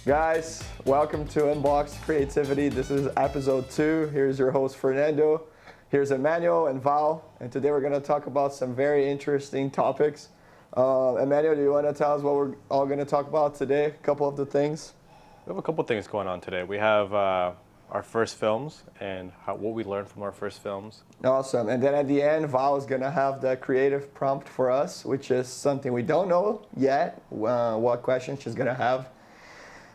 Guys, welcome to Unboxed Creativity. This is episode 2. Here's your host, Fernando. Here's Emmanuel and Val. And today we're going to talk about some very interesting topics. Emmanuel, do you want to tell us what we're all going to talk about today? A couple of the things. We have a couple things going on today. We have our first films and what we learned from our first films. Awesome. And then at the end, Val is going to have the creative prompt for us, which is something we don't know yet, what question she's going to have.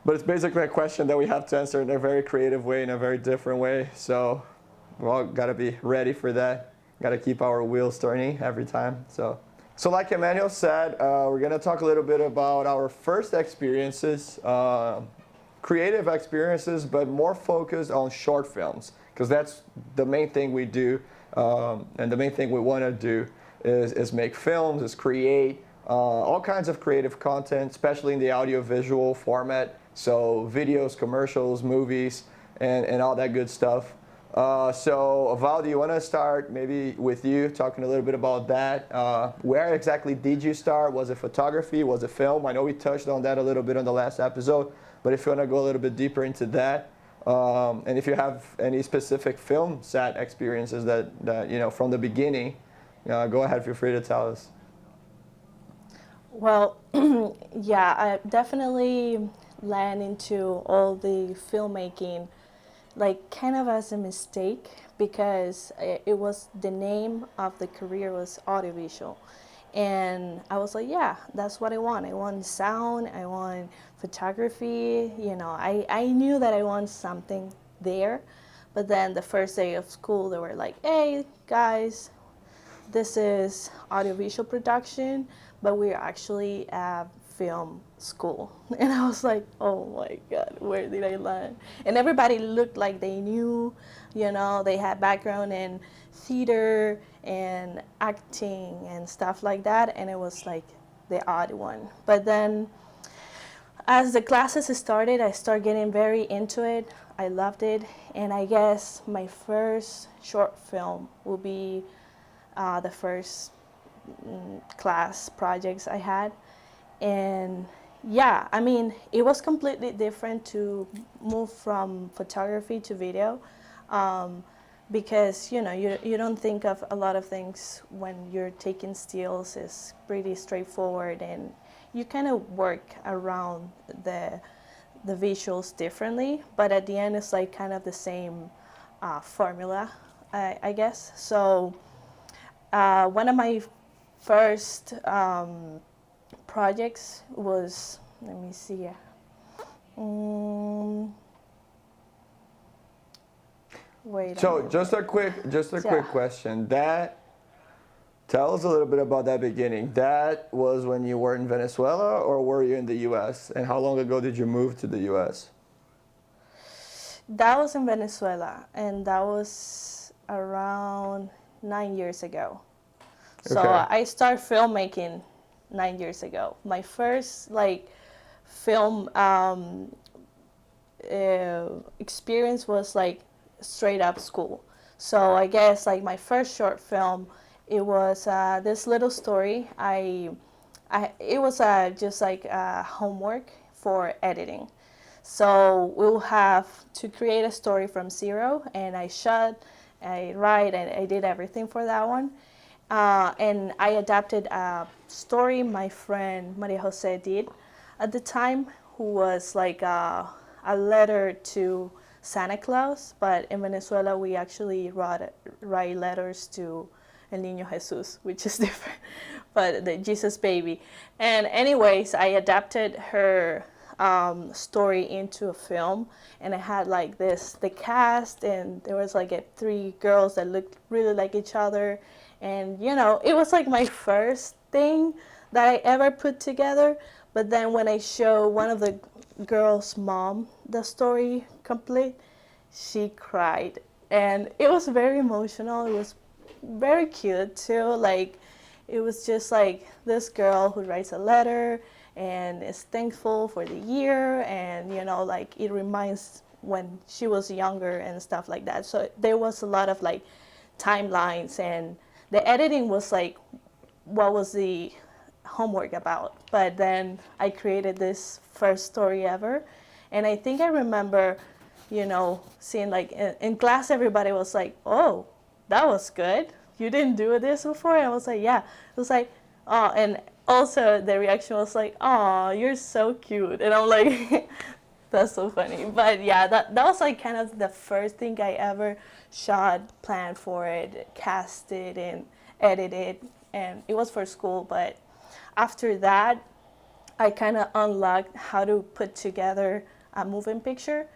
But it's basically a question that we have to answer in a very creative way, in a very different way. So we all got to be ready for that. Got to keep our wheels turning every time. So like Emmanuel said, we're going to talk a little bit about our first experiences, creative experiences, but more focused on short films, because that's the main thing we do. And the main thing we want to do is make films, is create all kinds of creative content, especially in the audio-visual format. So videos, commercials, movies, and all that good stuff. So Val, do you want to start maybe with you, talking a little bit about that? Where exactly did you start? Was it photography? Was it film? I know we touched on that a little bit on the last episode, but if you want to go a little bit deeper into that, and if you have any specific film set experiences that you know from the beginning, go ahead, feel free to tell us. Well, yeah, I definitely land into all the filmmaking like kind of as a mistake, because it was the name of the career was audiovisual, and I was like, yeah, that's what I want sound, I want photography, you know, I knew that I want something there. But then the first day of school they were like, hey guys, this is audiovisual production, but we're actually at film school. And I was like, oh my God, where did I land? And everybody looked like they knew, you know, they had background in theater and acting and stuff like that. And it was like the odd one. But then as the classes started, I started getting very into it. I loved it. And I guess my first short film will be the first class projects I had. And yeah, I mean, it was completely different to move from photography to video, because, you know, you don't think of a lot of things when you're taking stills. It's pretty straightforward, and you kind of work around the visuals differently, but at the end it's like kind of the same formula, I guess. So one of my first projects was, let me see, wait. So just a quick question. Tell us a little bit about that beginning. That was when you were in Venezuela, or were you in the U.S.? And how long ago did you move to the U.S.? That was in Venezuela, and that was around 9 years ago. So Okay. I started filmmaking 9 years ago. My first film experience was like straight up school. So I guess like my first short film, it was this little story. It was just like homework for editing. So we'll have to create a story from zero, and I shot, I write, and I did everything for that one. And I adapted a story my friend Maria Jose did at the time, who was like a letter to Santa Claus, but in Venezuela we actually write letters to El Niño Jesus, which is different, but the Jesus baby. And anyways, I adapted her story into a film, and I had like the cast, and there was like 3 girls that looked really like each other. And, you know, it was like my first thing that I ever put together. But then when I show one of the girls' mom the story complete, she cried. And it was very emotional. It was very cute, too. Like, it was just like this girl who writes a letter and is thankful for the year. And, you know, like, it reminds when she was younger and stuff like that. So there was a lot of like timelines, and the editing was like, what was the homework about? But then I created this first story ever, and I think I remember, seeing like in class everybody was like, "Oh, that was good. You didn't do this before?" And I was like, "Yeah." It was like, "Oh," and also the reaction was like, "Oh, you're so cute," and I'm like. That's so funny. But yeah, that was like kind of the first thing I ever shot, planned for it, casted and edited, and it was for school. But after that, I kind of unlocked how to put together a moving picture.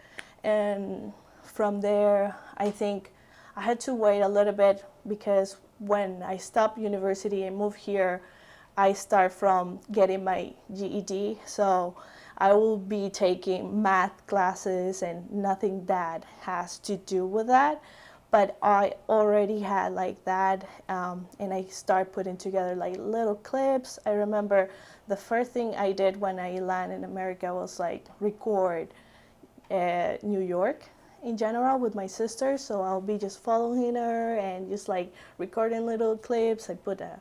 And from there, I think I had to wait a little bit because when I stopped university and moved here, I start from getting my GED. So I will be taking math classes and nothing that has to do with that. But I already had like that, and I start putting together like little clips. I remember the first thing I did when I landed in America was like record New York in general with my sister. So I'll be just following her and just like recording little clips. I put a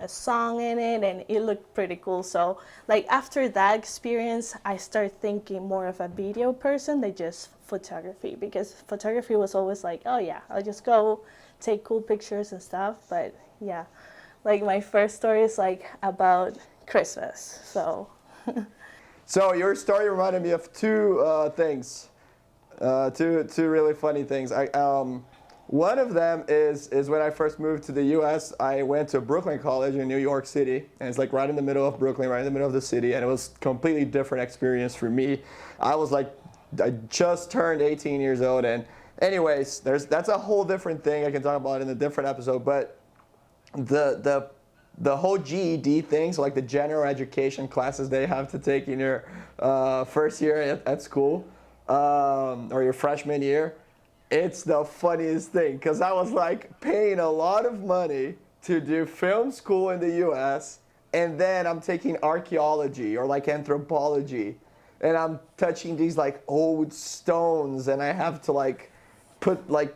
song in it, and it looked pretty cool. So like after that experience, I started thinking more of a video person than just photography, because photography was always like, oh yeah, I'll just go take cool pictures and stuff. But yeah, like my first story is like about Christmas. So your story reminded me of two things, two really funny things. One of them is when I first moved to the U.S., I went to Brooklyn College in New York City, and it's like right in the middle of Brooklyn, right in the middle of the city, and it was a completely different experience for me. I just turned 18 years old, and anyways, that's a whole different thing I can talk about in a different episode, but the whole GED thing, so like the general education classes they have to take in your first year at school, or your freshman year, it's the funniest thing, because I was like paying a lot of money to do film school in the US, and then I'm taking archaeology or like anthropology, and I'm touching these like old stones, and I have to like put like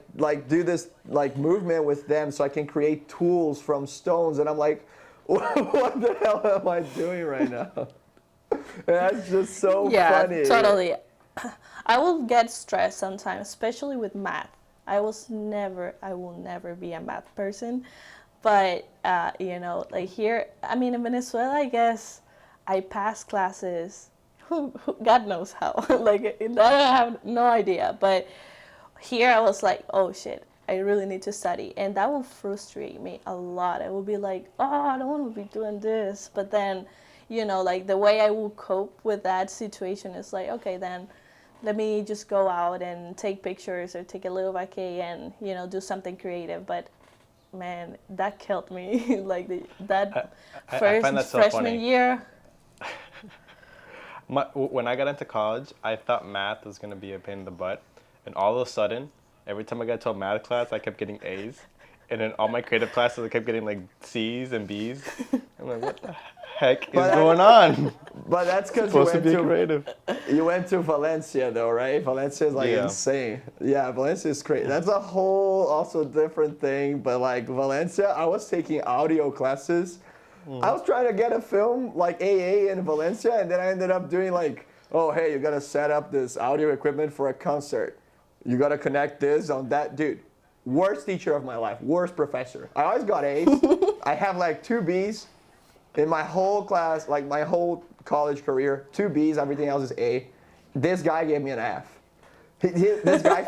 do this like movement with them so I can create tools from stones, and I'm like, what the hell am I doing right now? And that's just so funny. Yeah, totally. I will get stressed sometimes, especially with math. I will never be a math person. But, like here, I mean, in Venezuela, I guess I pass classes, God knows how. Like, I have no idea. But here I was like, oh shit, I really need to study. And that will frustrate me a lot. I will be like, oh, I don't want to be doing this. But then, like the way I will cope with that situation is like, okay, then let me just go out and take pictures or take a little vacay and, do something creative. But man, that killed me. Like I find that so freshman funny. year. When I got into college, I thought math was going to be a pain in the butt. And all of a sudden, every time I got to a math class, I kept getting A's. And in all my creative classes, I kept getting like C's and B's. I'm like, what the heck is going on? But that's because you went to Valencia though, right? Valencia is like insane. Yeah, Valencia is crazy. That's a whole also different thing. But like Valencia, I was taking audio classes. I was trying to get a film like AA in Valencia, and then I ended up doing like, oh hey, you gotta set up this audio equipment for a concert. You gotta connect this on that, dude. Worst teacher of my life, worst professor. I always got A's. I have like 2 B's in my whole class, like my whole college career. 2 B's, everything else is A. This guy gave me an F. This guy,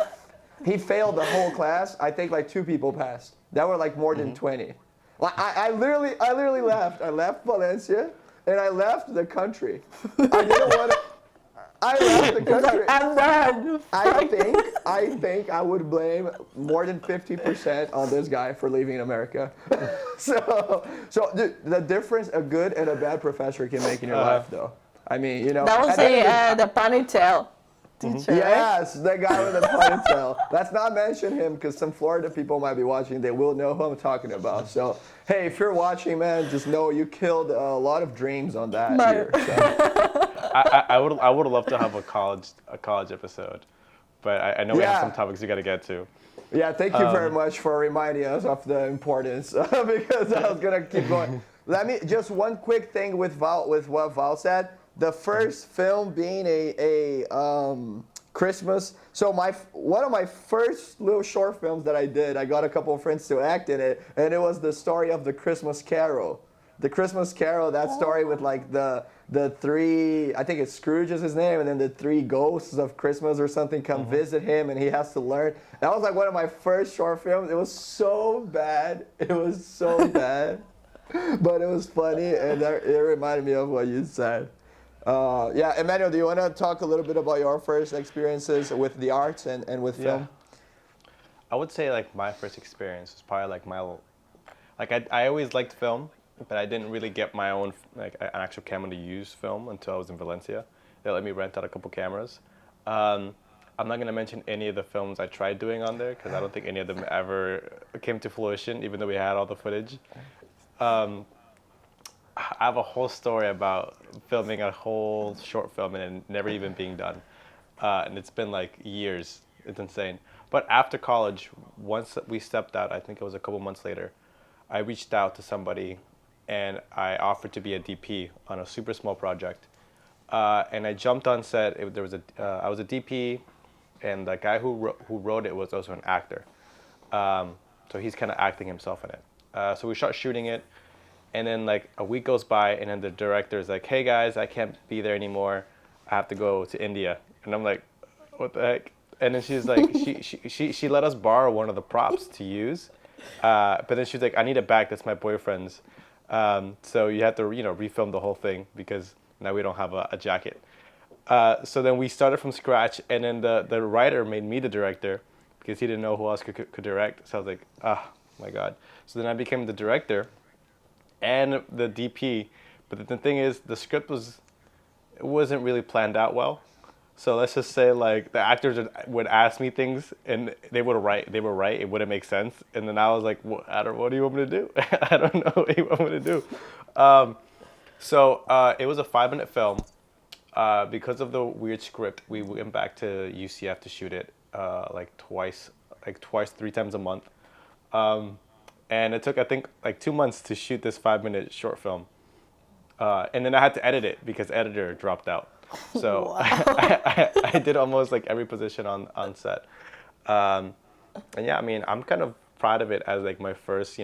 he failed the whole class. I think like 2 people passed. That were like more than 20. Like I literally left. I left Valencia and I left the country. I didn't want to. I left the country. I'm done. I think I would blame more than 50% on this guy for leaving America. So the difference a good and a bad professor can make in your life, though. I mean, That was the ponytail teacher. Yes, the guy with the ponytail. Let's not mention him because some Florida people might be watching. They will know who I'm talking about. So, hey, if you're watching, man, just know you killed a lot of dreams on that year. So. I would love to have a college episode but I know we have Yeah. some topics we got to get to. Yeah, thank you very much for reminding us of the importance because I was gonna keep going. Let me just one quick thing with what Val said. The first film being a Christmas. So one of my first little short films that I did, I got a couple of friends to act in it, and it was the story of the Christmas Carol. The Christmas Carol, that story with like the three, I think it's Scrooge is his name, and then the three ghosts of Christmas or something come visit him, and he has to learn. That was like one of my first short films. It was so bad. It was so bad, but it was funny, and it reminded me of what you said. Yeah, Emmanuel, do you want to talk a little bit about your first experiences with the arts and with film? I would say like my first experience was probably like I always liked film, but I didn't really get my own like an actual camera to use film until I was in Valencia. They let me rent out a couple cameras. I'm not gonna mention any of the films I tried doing on there because I don't think any of them ever came to fruition, even though we had all the footage. I have a whole story about filming a whole short film and it never even being done. And it's been like years. It's insane. But after college, once we stepped out, I think it was a couple months later, I reached out to somebody and I offered to be a DP on a super small project. And I jumped on set. I was a DP, and the guy who wrote it was also an actor. So he's kind of acting himself in it. So we start shooting it. And then like a week goes by, and then the director's like, "Hey guys, I can't be there anymore. I have to go to India." And I'm like, "What the heck?" And then she's like, she let us borrow one of the props to use, but then she's like, "I need it back. That's my boyfriend's. So you have to refilm the whole thing because now we don't have a jacket." So then we started from scratch, and then the writer made me the director because he didn't know who else could direct. So I was like, "Oh my god!" So then I became the director and the DP, but the thing is, the script wasn't really planned out well. So let's just say like the actors would ask me things and they were right, it wouldn't make sense, and then I was like, what do you want me to do? I don't know what you want me to do. So it was a 5-minute film. Because of the weird script, we went back to UCF to shoot it twice, 3 times a month. And it took, I think, like 2 months to shoot this 5-minute short film. And then I had to edit it because editor dropped out. So I did almost like every position on set. And yeah, I mean, I'm kind of proud of it as like my first,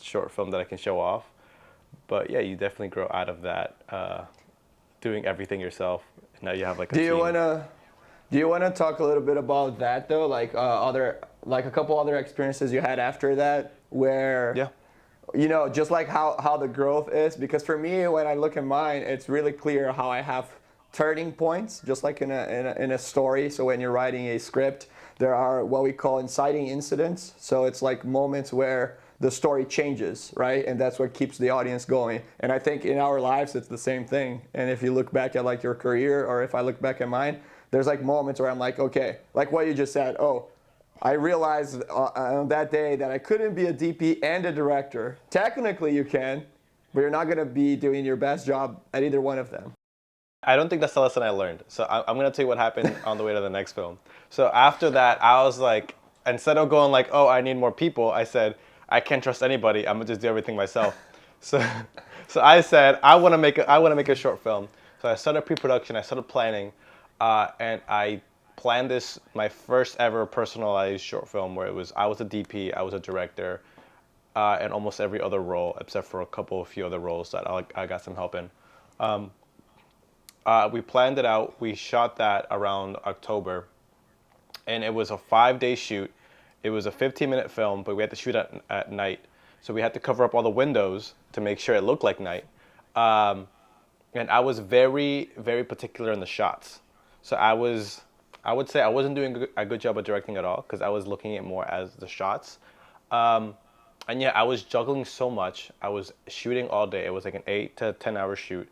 short film that I can show off. But yeah, you definitely grow out of that, doing everything yourself. Now you have like a team. Do you wanna talk a little bit about that though? Like a couple other experiences you had after that where just like how the growth is, because for me when I look at mine, it's really clear how I have turning points, just like in a story. So when you're writing a script, there are what we call inciting incidents. So it's like moments where the story changes, right? And that's what keeps the audience going. And I think in our lives, it's the same thing. And if you look back at like your career, or if I look back at mine, there's like moments where I'm like, okay, like what you just said, I realized on that day that I couldn't be a DP and a director. Technically you can, but you're not gonna be doing your best job at either one of them. I don't think that's the lesson I learned. So I'm gonna tell you what happened on the way to the next film. So after that, I was like, instead of going like, I need more people, I said, I can't trust anybody. I'm gonna just do everything myself. So I said, I wanna make a short film. So I started pre-production, I started planning, and I planned my first ever personalized short film where I was a DP, I was a director, and almost every other role except for a few other roles that I got some help in. We planned it out. We shot that around October, and it was a 5-day shoot. It was a 15-minute film, but we had to shoot at night. So we had to cover up all the windows to make sure it looked like night. And I was very, very particular in the shots. So I would say I wasn't doing a good job of directing at all because I was looking at more as the shots. And yeah, I was juggling so much. I was shooting all day. It was like an 8 to 10 hour shoot.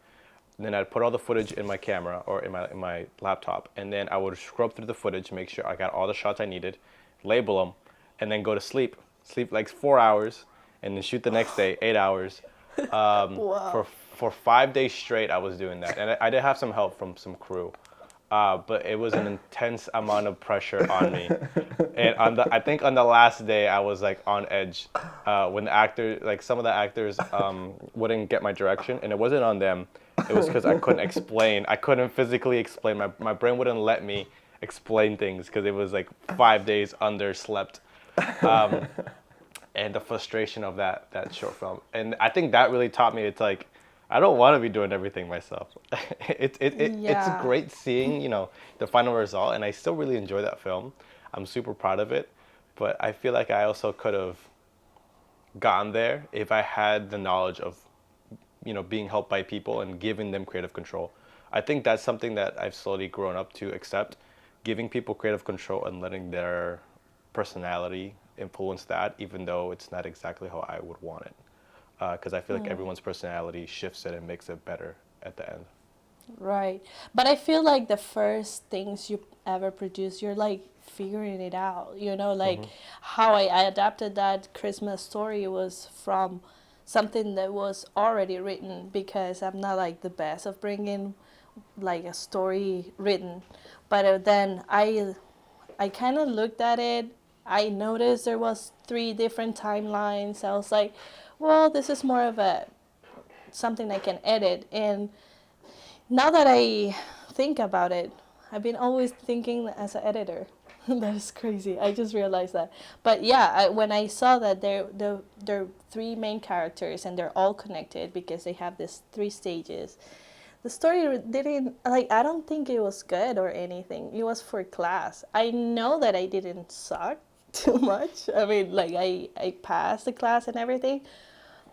And then I'd put all the footage in my camera or in my laptop. And then I would scrub through the footage, make sure I got all the shots I needed, label them, and then go to sleep. Sleep like 4 hours, and then shoot the next day, 8 hours. Wow. For 5 days straight, I was doing that. And I did have some help from some crew. but it was an intense amount of pressure on me. And I think on the last day, I was like on edge when some of the actors wouldn't get my direction, and it wasn't on them. It was because I couldn't physically explain. My brain wouldn't let me explain things because it was like 5 days underslept. And the frustration of that short film. And I think that really taught me, it's like, I don't want to be doing everything myself. It's great seeing, the final result, and I still really enjoy that film. I'm super proud of it, but I feel like I also could have gotten there if I had the knowledge of, being helped by people and giving them creative control. I think that's something that I've slowly grown up to accept, giving people creative control and letting their personality influence that, even though it's not exactly how I would want it. Because I feel like everyone's personality shifts it and makes it better at the end. Right. But I feel like the first things you ever produce, you're like figuring it out, how I adapted that Christmas story was from something that was already written, because I'm not like the best of bringing like a story written. But then I kind of looked at it. I noticed there was 3 different timelines. I was like, well, this is more of something I can edit. And now that I think about it, I've been always thinking as an editor. That is crazy. I just realized that. But yeah, when I saw that there are 3 main characters and they're all connected because they have these 3 stages, the story didn't, I don't think it was good or anything. It was for class. I know that I didn't suck too much. I mean, I passed the class and everything.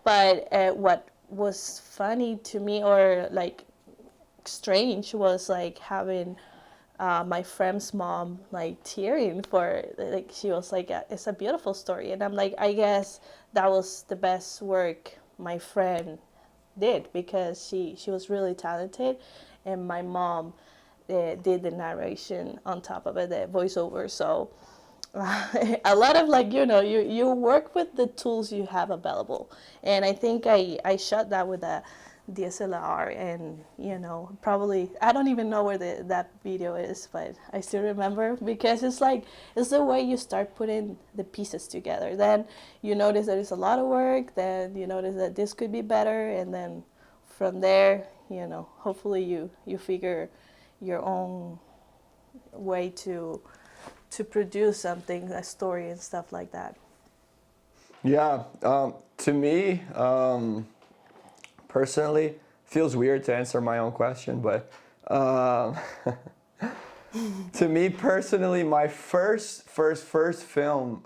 But what was funny to me, or like strange, was like having my friend's mom like tearing for, like, she was like, it's a beautiful story. And I'm like, I guess that was the best work my friend did, because she was really talented, and my mom did the narration on top of it, the voiceover. So a lot of you work with the tools you have available. And I think I shot that with a DSLR, and probably, I don't even know where that video is, but I still remember, because it's the way you start putting the pieces together. Then you notice that it's a lot of work, then you notice that this could be better, and then from there, hopefully you figure your own way to produce something, a story and stuff like that. Yeah, to me, personally, feels weird to answer my own question, but to me personally, my first film,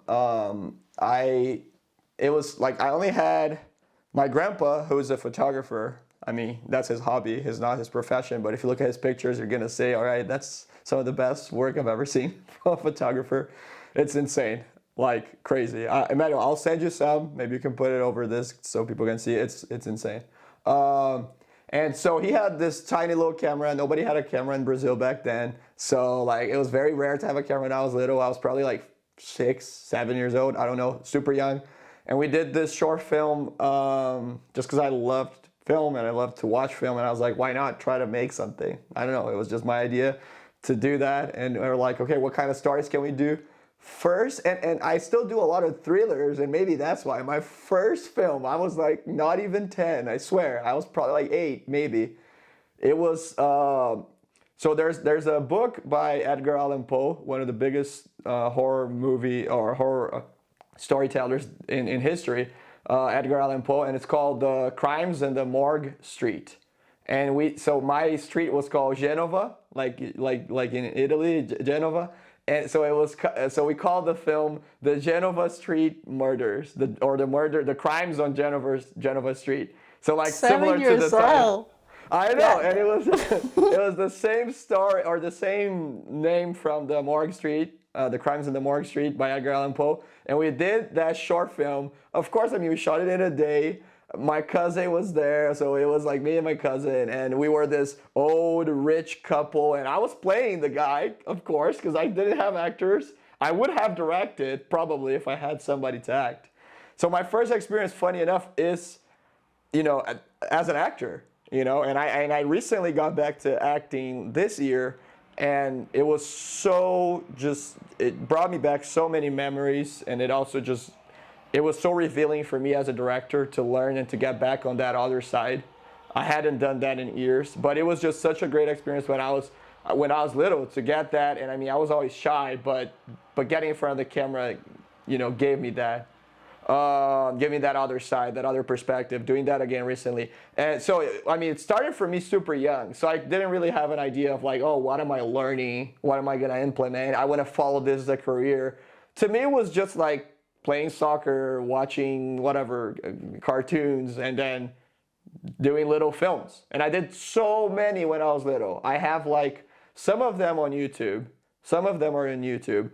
it was like, I only had my grandpa, who's a photographer. I mean, that's his hobby, it's not his profession, but if you look at his pictures, you're gonna say, all right, that's some of the best work I've ever seen from a photographer. It's insane, like crazy. Emmanuel, I'll send you some. Maybe you can put it over this so people can see. It's insane. And so he had this tiny little camera. Nobody had a camera in Brazil back then. So like, it was very rare to have a camera when I was little. I was probably like 6, 7 years old. I don't know, super young. And we did this short film just because I loved film and I loved to watch film. And I was like, why not try to make something? I don't know. It was just my idea to do that. And we were like, okay, what kind of stories can we do first? And I still do a lot of thrillers, and maybe that's why. My first film, I was like not even 10, I swear. I was probably like 8, maybe. It was, so there's a book by Edgar Allan Poe, one of the biggest horror movie or horror storytellers in history, Edgar Allan Poe, and it's called The Crimes in the Morgue Street. And so my street was called Genova, like in Italy, Genova. And so it was, so we called the film The Genova Street Murders, the crimes on Genova Street. So like 7 similar to years the title. old. I know, and it was it was the same story, or the same name from the Morgue Street, The Crimes in the Morgue Street by Edgar Allan Poe. And we did that short film. Of course, I mean, we shot it in a day. My cousin was there, so it was like me and my cousin, and we were this old rich couple, and I was playing the guy, of course, because I didn't have actors. I would have directed probably if I had somebody to act. So my first experience, funny enough, is, as an actor, and I recently got back to acting this year, And it was so just, it brought me back so many memories, and it also just, it was so revealing for me as a director to learn and to get back on that other side. I hadn't done that in years, but it was just such a great experience when I was little to get that. And I mean, I was always shy, but getting in front of the camera, you know, gave me that other side, that other perspective, doing that again recently. And so, I mean, it started for me super young. So I didn't really have an idea of like, oh, what am I learning? What am I going to implement? I want to follow this as a career. To me, it was just like playing soccer, watching whatever, cartoons, and then doing little films. And I did so many when I was little. I have like some of them on YouTube. Some of them are on YouTube.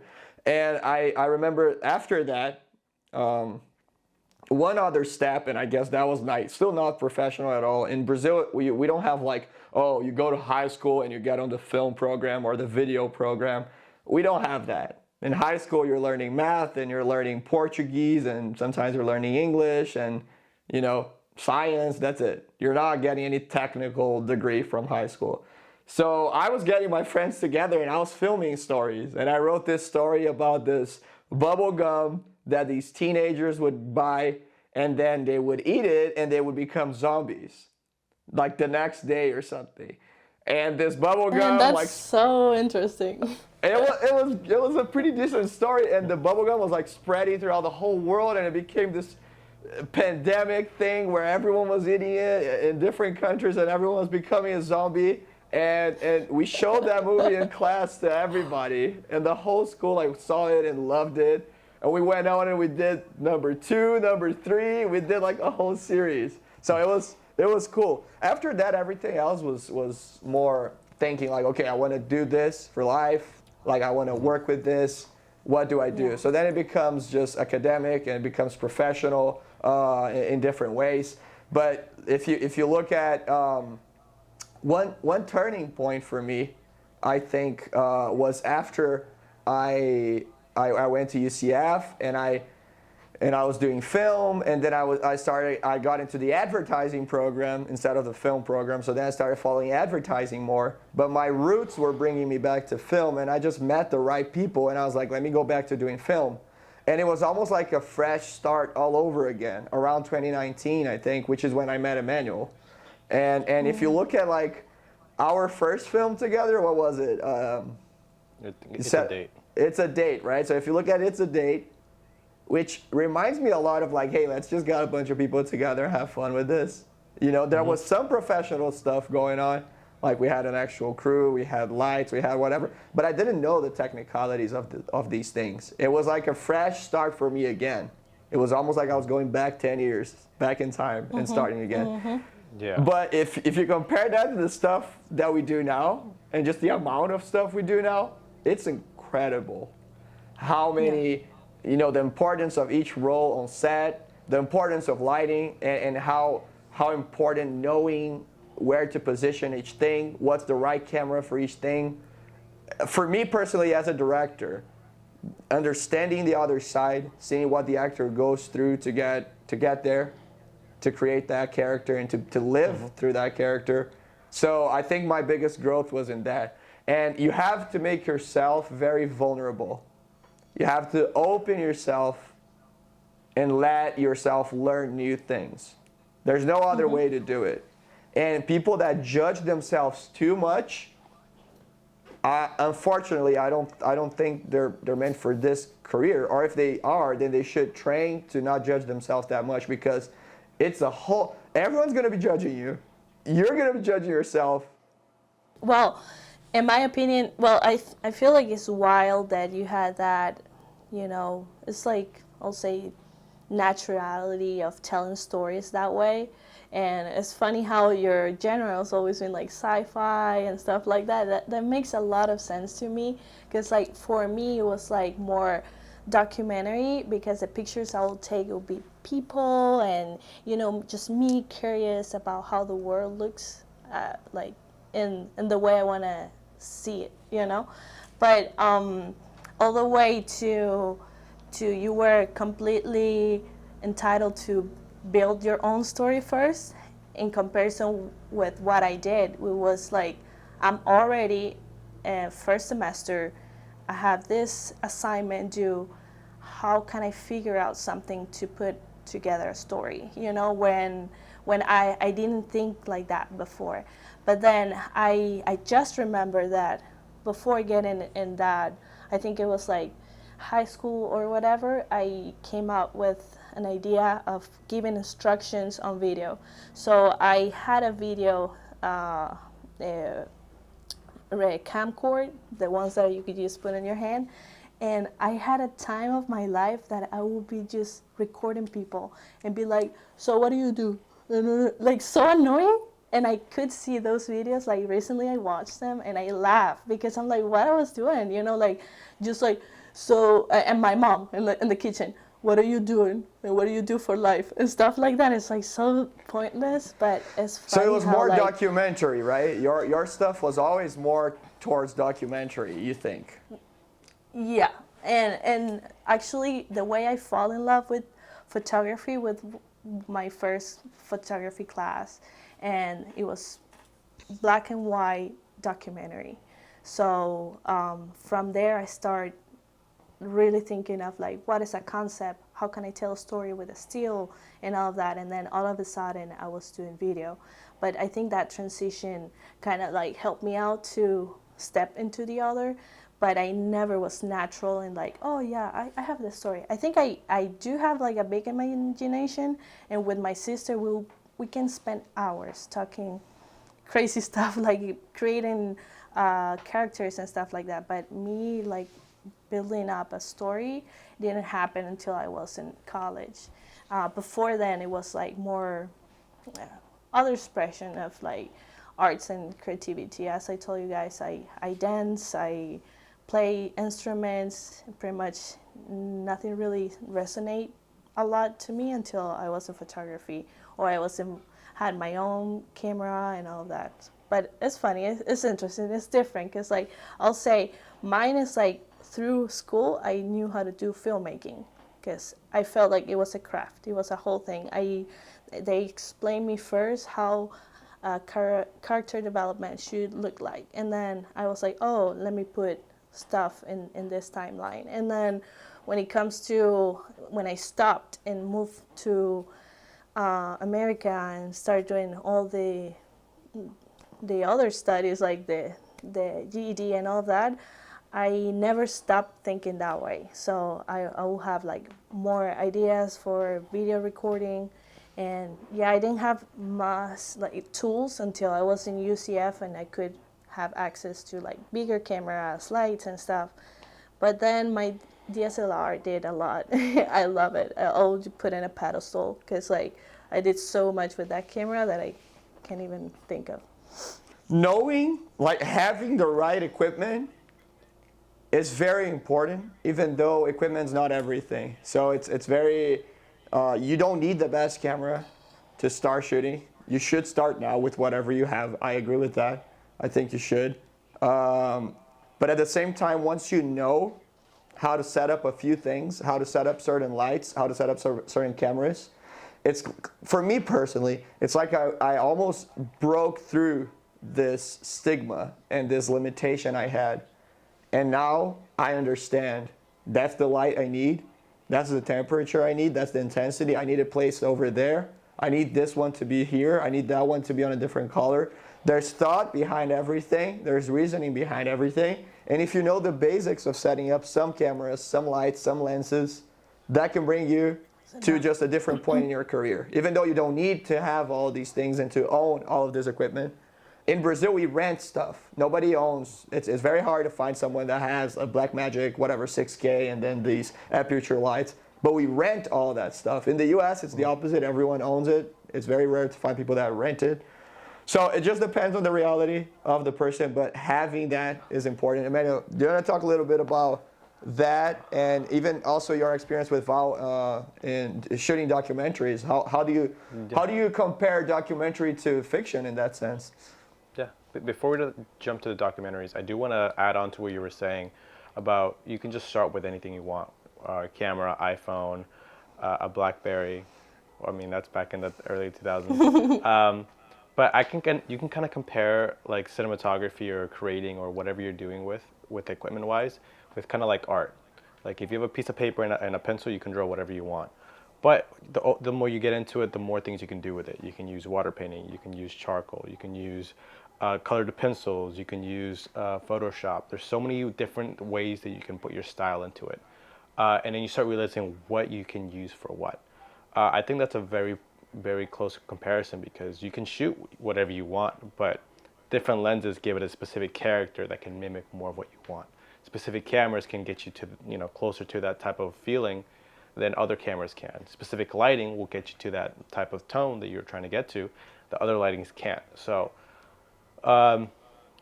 And I remember after that, one other step, and I guess that was still not professional at all. In Brazil, we don't have like, oh, you go to high school and you get on the film program or the video program. We don't have that. In high school, you're learning math and you're learning Portuguese, and sometimes you're learning English and, you know, science. That's it. You're not getting any technical degree from high school. So I was getting my friends together and I was filming stories. And I wrote this story about this bubble gum that these teenagers would buy, and then they would eat it and they would become zombies like the next day or something. And this bubble gum, and that's like, so interesting. it was a pretty decent story, and the bubble gum was like spreading throughout the whole world, and it became this pandemic thing where everyone was eating it in different countries and everyone was becoming a zombie. And we showed that movie in class to everybody, and the whole school like saw it and loved it. And we went on and we did number 2, number 3. We did like a whole series. So it was cool. After that, everything else was more thinking like, okay, I want to do this for life. Like, I want to work with this. What do I do? Yeah. So then it becomes just academic and it becomes professional in different ways. But if you look at one turning point for me, I think was after I went to UCF and I was doing film, and then I got into the advertising program instead of the film program. So then I started following advertising more. But my roots were bringing me back to film, and I just met the right people, and I was like, let me go back to doing film. And it was almost like a fresh start all over again around 2019, I think, which is when I met EMMANUEL. And if you look at like our first film together, what was it? It's a Date. It's a Date, right? So if you look at It's a Date, which reminds me a lot of like, hey, let's just get a bunch of people together and have fun with this. You know, there was some professional stuff going on. Like, we had an actual crew, we had lights, we had whatever. But I didn't know the technicalities of these things. It was like a fresh start for me again. It was almost like I was going back 10 years, back in time, and starting again. Yeah. But if you compare that to the stuff that we do now, and just the amount of stuff we do now, it's incredible. How many, you know, the importance of each role on set, the importance of lighting, and how important knowing where to position each thing, what's the right camera for each thing. For me personally, as a director, understanding the other side, seeing what the actor goes through to get there, to create that character and to live through that character. So I think my biggest growth was in that. And you have to make yourself very vulnerable. You have to open yourself and let yourself learn new things. There's no other way to do it. And people that judge themselves too much, unfortunately, I don't think they're meant for this career. Or if they are, then they should train to not judge themselves that much, because it's a whole, everyone's going to be judging you. You're going to be judging yourself. Well, in my opinion, well, I feel like it's wild that you had that, you know, it's like, I'll say, naturality of telling stories that way. And it's funny how your genre has always been like sci-fi and stuff like that. That makes a lot of sense to me, because like for me it was like more documentary, because the pictures I would take would be people and, you know, just me curious about how the world looks like in the way I want to see it, you know. But all the way to you were completely entitled to build your own story first, in comparison with what I did. It was like, I'm already first semester, I have this assignment due. How can I figure out something to put together a story? You know, when I didn't think like that before. But then I just remember that before getting in that, I think it was like high school or whatever, I came up with an idea of giving instructions on video. So I had a video camcord, the ones that you could just put in your hand. And I had a time of my life that I would be just recording people and be like, so what do you do? Like, so annoying. And I could see those videos, like recently I watched them and I laughed because I'm like, what I was doing, you know, like just like, so, and my mom in the kitchen, what are you doing? And what do you do for life? And stuff like that. It's like so pointless, but it's funny. So it was how, more like, documentary, right? Your stuff was always more towards documentary, you think? Yeah, and actually the way I fall in love with photography with my first photography class, and it was black and white documentary. So from there I start really thinking of like, what is a concept? How can I tell a story with a still and all of that? And then all of a sudden I was doing video. But I think that transition kind of like helped me out to step into the other. But I never was natural and like, oh yeah, I have this story. I think I do have like a big imagination, and with my sister we can spend hours talking crazy stuff, like creating characters and stuff like that. But me like building up a story didn't happen until I was in college. Before then it was like more other expression of like arts and creativity. As I told you guys, I dance, I play instruments. Pretty much nothing really resonate a lot to me until I was in photography, or had my own camera and all of that. But it's funny, it's interesting, it's different, because like I'll say mine is like through school I knew how to do filmmaking, because I felt like it was a craft, it was a whole thing. They explained me first how character development should look like, and then I was like, oh, let me put stuff in this timeline. And then when it comes to when I stopped and moved to America and started doing all the other studies like the GED and all that, I never stopped thinking that way. So I will have like more ideas for video recording. And yeah, I didn't have much like tools until I was in UCF and I could have access to like bigger cameras, lights and stuff. But then my DSLR did a lot. I love it. I'll put in a pedestal because like I did so much with that camera that I can't even think of. Knowing, like having the right equipment is very important, even though equipment's not everything. So it's very, you don't need the best camera to start shooting. You should start now with whatever you have. I agree with that. I think you should. But at the same time, once you know how to set up a few things, how to set up certain lights, how to set up certain cameras, it's, for me personally, it's like I almost broke through this stigma and this limitation I had. And now I understand that's the light I need, that's the temperature I need, that's the intensity. I need it placed over there. I need this one to be here. I need that one to be on a different color. There's thought behind everything. There's reasoning behind everything. And if you know the basics of setting up some cameras, some lights, some lenses, that can bring you to just a different point in your career. Even though you don't need to have all these things and to own all of this equipment. In Brazil, we rent stuff. Nobody owns. It's very hard to find someone that has a Blackmagic, whatever, 6K, and then these aperture lights. But we rent all that stuff. In the US, it's the opposite. Everyone owns it. It's very rare to find people that rent it. So it just depends on the reality of the person, but having that is important. Emmanuel, do you want to talk a little bit about that, and even also your experience with Val in shooting documentaries? How do you compare documentary to fiction in that sense? Yeah. Before we jump to the documentaries, I do want to add on to what you were saying about you can just start with anything you want. Camera, iPhone, a BlackBerry. I mean, that's back in the early 2000s. But you can kind of compare like cinematography or creating or whatever you're doing with equipment wise with kind of like art. Like if you have a piece of paper and a pencil, you can draw whatever you want. But the more you get into it, the more things you can do with it. You can use water painting, you can use charcoal, you can use colored pencils, you can use Photoshop. There's so many different ways that you can put your style into it. And then you start realizing what you can use for what. I think that's a very, very close comparison because you can shoot whatever you want, but different lenses give it a specific character that can mimic more of what you want. Specific cameras can get you to, closer to that type of feeling than other cameras can. Specific lighting will get you to that type of tone that you're trying to get to. The other lightings can't. So,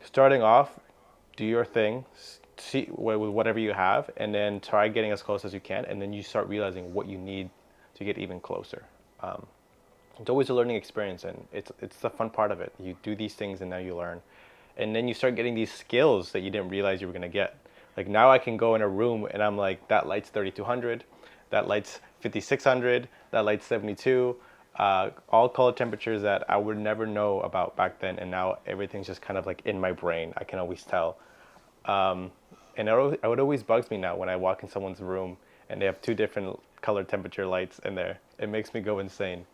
starting off, do your thing, see with whatever you have, and then try getting as close as you can, and then you start realizing what you need to get even closer. It's always a learning experience, and it's the fun part of it. You do these things, and now you learn, and then you start getting these skills that you didn't realize you were gonna get. Like now, I can go in a room, and I'm like, that light's 3200, that light's 5600, that light's 72. All color temperatures that I would never know about back then, and now everything's just kind of like in my brain. I can always tell. And it always bugs me now when I walk in someone's room and they have two different color temperature lights in there. It makes me go insane.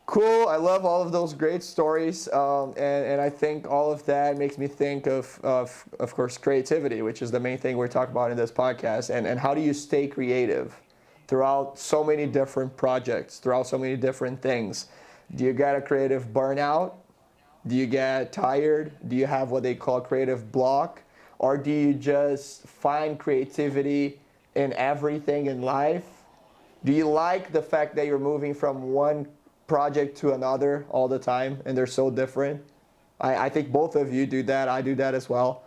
Cool. I love all of those great stories, and I think all of that makes me think of course, creativity, which is the main thing we're talking about in this podcast, and how do you stay creative throughout so many different projects, throughout so many different things. Do you get a creative burnout? Do you get tired? Do you have what they call creative block? Or do you just find creativity in everything in life? Do you like the fact that you're moving from one project to another all the time and they're so different? I think both of you do that. I do that as well.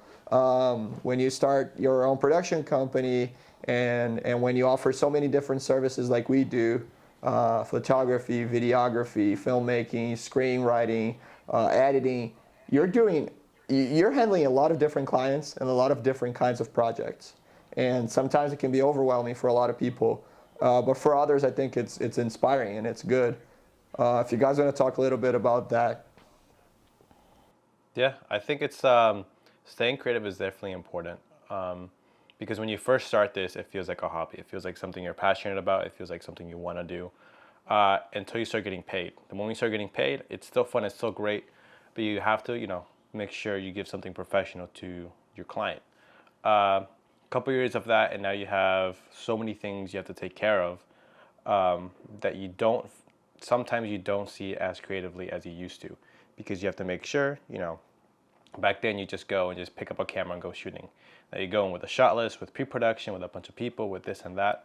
When you start your own production company and when you offer so many different services like we do, photography, videography, filmmaking, screenwriting, editing, you're handling a lot of different clients and a lot of different kinds of projects. And sometimes it can be overwhelming for a lot of people. But for others, I think it's inspiring and it's good. If you guys want to talk a little bit about that. Yeah, I think it's staying creative is definitely important. Because when you first start this, it feels like a hobby. It feels like something you're passionate about. It feels like something you want to do until you start getting paid. The moment you start getting paid, it's still fun. It's still great. But you have to, make sure you give something professional to your client. A couple years of that, and now you have so many things you have to take care of that sometimes you don't see as creatively as you used to, because you have to make sure, back then you just go and just pick up a camera and go shooting. Now you go in with a shot list, with pre-production, with a bunch of people, with this and that.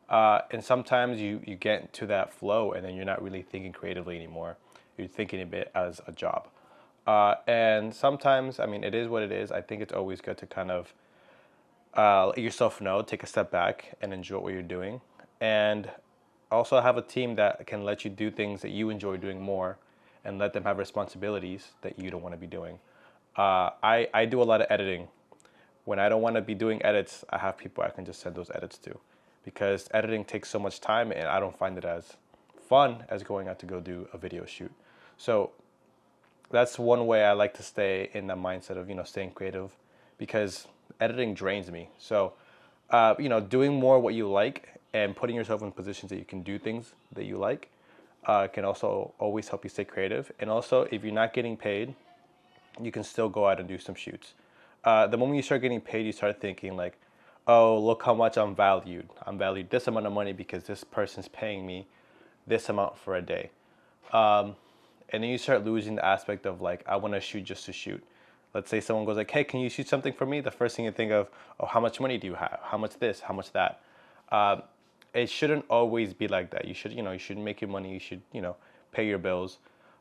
And sometimes you get to that flow and then you're not really thinking creatively anymore. You're thinking a bit as a job. And sometimes, it is what it is. I think it's always good to kind of let yourself know, take a step back and enjoy what you're doing. And also have a team that can let you do things that you enjoy doing more and let them have responsibilities that you don't want to be doing. I do a lot of editing. When I don't want to be doing edits, I have people I can just send those edits to, because editing takes so much time and I don't find it as fun as going out to go do a video shoot. So that's one way I like to stay in the mindset of, staying creative, because editing drains me. So, doing more what you like and putting yourself in positions that you can do things that you like can also always help you stay creative. And also, if you're not getting paid, you can still go out and do some shoots. The moment you start getting paid, you start thinking like, oh, look how much I'm valued. I'm valued this amount of money because this person's paying me this amount for a day. And then you start losing the aspect of like, I want to shoot just to shoot. Let's say someone goes like, hey, can you shoot something for me? The first thing you think of, oh, how much money do you have? How much this? How much that? It shouldn't always be like that. You should make your money. You should, pay your bills.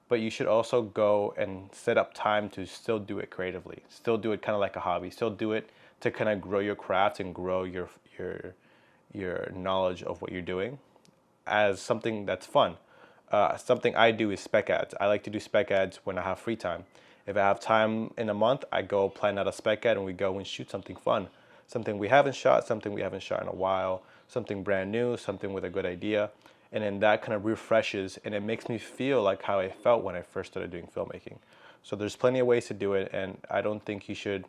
But you should also go and set up time to still do it creatively. Still do it kind of like a hobby. Still do it to kind of grow your craft and grow your knowledge of what you're doing as something that's fun. Something I do is spec ads. I like to do spec ads when I have free time. If I have time in a month, I go plan out a spec ad and we go and shoot something fun. Something we haven't shot in a while, something brand new, something with a good idea. And then that kind of refreshes, and it makes me feel like how I felt when I first started doing filmmaking. So there's plenty of ways to do it, and I don't think you should,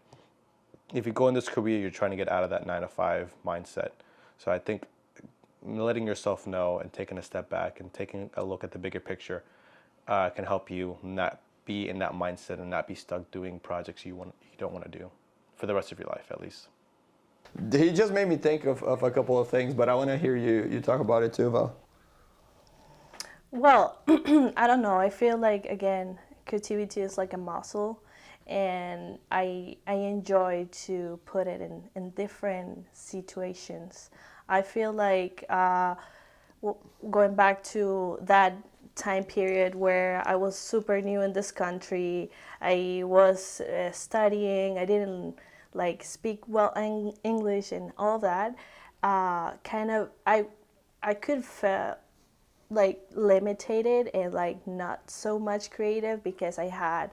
if you go in this career, you're trying to get out of that 9 to 5 mindset. So I think letting yourself know and taking a step back and taking a look at the bigger picture can help you not be in that mindset and not be stuck doing projects you don't want to do for the rest of your life, at least. He just made me think of a couple of things, but I want to hear you talk about it too, Val. Well, I don't know. I feel like, again, creativity is like a muscle, and I enjoy to put it in different situations. I feel like going back to that time period where I was super new in this country, I was studying, I didn't like speak well English and all that, kind of I could feel like limited and like not so much creative because I had